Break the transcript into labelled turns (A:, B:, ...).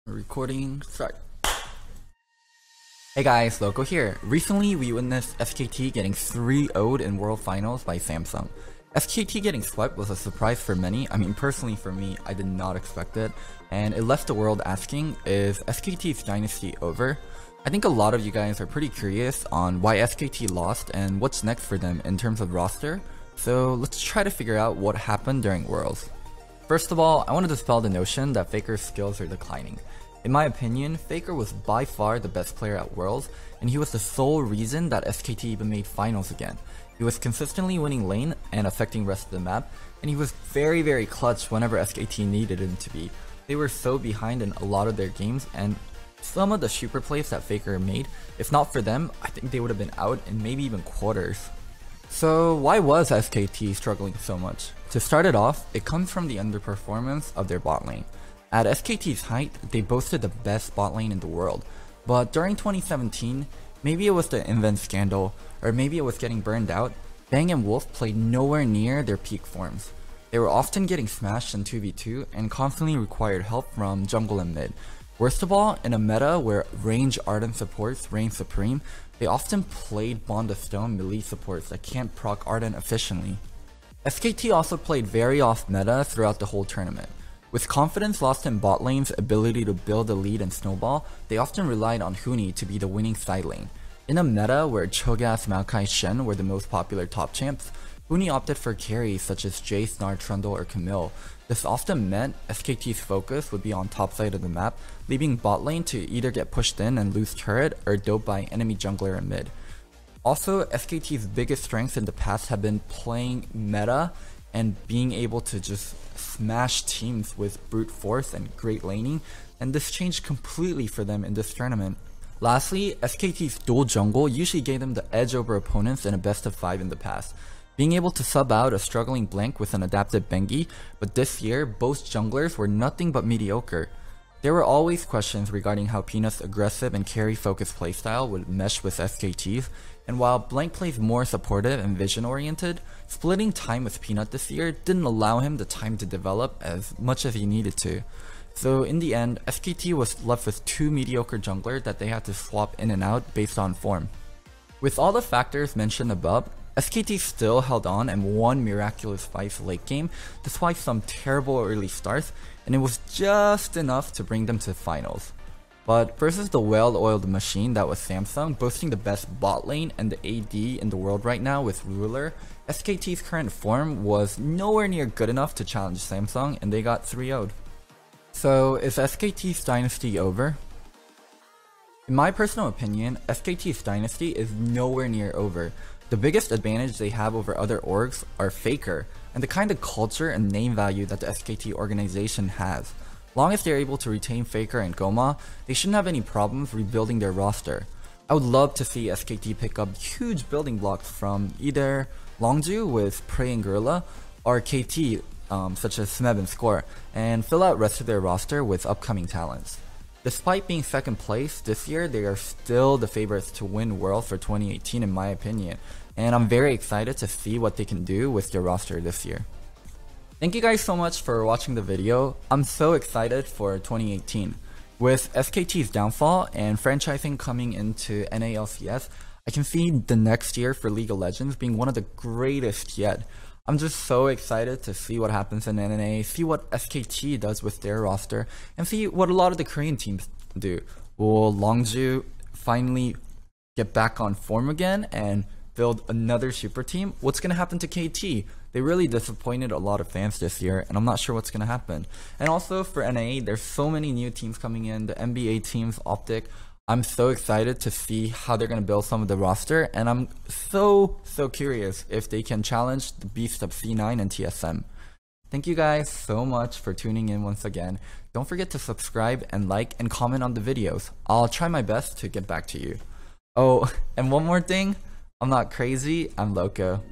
A: Recording start. Hey guys, Loco here. Recently we witnessed SKT getting 3-0'd in World Finals by Samsung. SKT getting swept was a surprise for many. I mean, personally for me, I did not expect it, and it left the world asking, is SKT's Dynasty over? I think a lot of you guys are pretty curious on why SKT lost and what's next for them in terms of roster, so let's try to figure out what happened during Worlds. First of all, I want to dispel the notion that Faker's skills are declining. In my opinion, Faker was by far the best player at Worlds, and he was the sole reason that SKT even made finals again. He was consistently winning lane and affecting rest of the map, and he was very clutch whenever SKT needed him to be. They were so behind in a lot of their games, and some of the super plays that Faker made, if not for them, I think they would have been out in maybe even quarters. So why was SKT struggling so much? To start it off, it comes from the underperformance of their bot lane. At SKT's height, they boasted the best bot lane in the world, but during 2017, maybe it was the Invent scandal, or maybe it was getting burned out, Bang and Wolf played nowhere near their peak forms. They were often getting smashed in 2v2 and constantly required help from jungle and mid. Worst of all, in a meta where range Ardent supports reign supreme, they often played Bond of Stone melee supports that can't proc Ardent efficiently. SKT also played very off meta throughout the whole tournament. With confidence lost in bot lane's ability to build a lead and snowball, they often relied on Huni to be the winning side lane. In a meta where Cho'Gath, Maokai, Shen were the most popular top champs, Huni opted for carries such as Jace, Gnar, Trundle, or Camille. This often meant SKT's focus would be on top side of the map, leaving bot lane to either get pushed in and lose turret or doped by enemy jungler and mid. Also, SKT's biggest strengths in the past have been playing meta and being able to just smash teams with brute force and great laning, and this changed completely for them in this tournament. Lastly, SKT's dual jungle usually gave them the edge over opponents in a best of 5 in the past, being able to sub out a struggling Blank with an adapted Bengi, but this year both junglers were nothing but mediocre. There were always questions regarding how Peanut's aggressive and carry focused playstyle would mesh with SKT's, and while Blank plays more supportive and vision oriented, splitting time with Peanut this year didn't allow him the time to develop as much as he needed to. So in the end, SKT was left with 2 mediocre junglers that they had to swap in and out based on form. With all the factors mentioned above, SKT still held on and won miraculous fights late game despite some terrible early starts, and it was just enough to bring them to finals. But versus the well-oiled machine that was Samsung, boasting the best bot lane and the AD in the world right now with Ruler, SKT's current form was nowhere near good enough to challenge Samsung, and they got 3-0'd. So is SKT's Dynasty over? In my personal opinion, SKT's Dynasty is nowhere near over. The biggest advantage they have over other orgs are Faker, and the kind of culture and name value that the SKT organization has. Long as they're able to retain Faker and Goma, they shouldn't have any problems rebuilding their roster. I would love to see SKT pick up huge building blocks from either Longju with Prey and Gorilla, or KT such as Smeb and Score, and fill out rest of their roster with upcoming talents. Despite being second place this year, they are still the favorites to win World for 2018 in my opinion, and I'm very excited to see what they can do with their roster this year. Thank you guys so much for watching the video. I'm so excited for 2018. With SKT's downfall and franchising coming into NALCS, I can see the next year for League of Legends being one of the greatest yet. I'm just so excited to see what happens in NA, see what SKT does with their roster, and see what a lot of the Korean teams do. Will Longju finally get back on form again and build another super team? What's going to happen to KT? They really disappointed a lot of fans this year, and I'm not sure what's going to happen. And also for NA, there's so many new teams coming in, the NBA teams, Optic. I'm so excited to see how they're going to build some of the roster, and I'm so curious if they can challenge the beast of C9 and TSM. Thank you guys so much for tuning in once again. Don't forget to subscribe and like and comment on the videos. I'll try my best to get back to you. Oh, and one more thing. I'm not crazy, I'm Loco.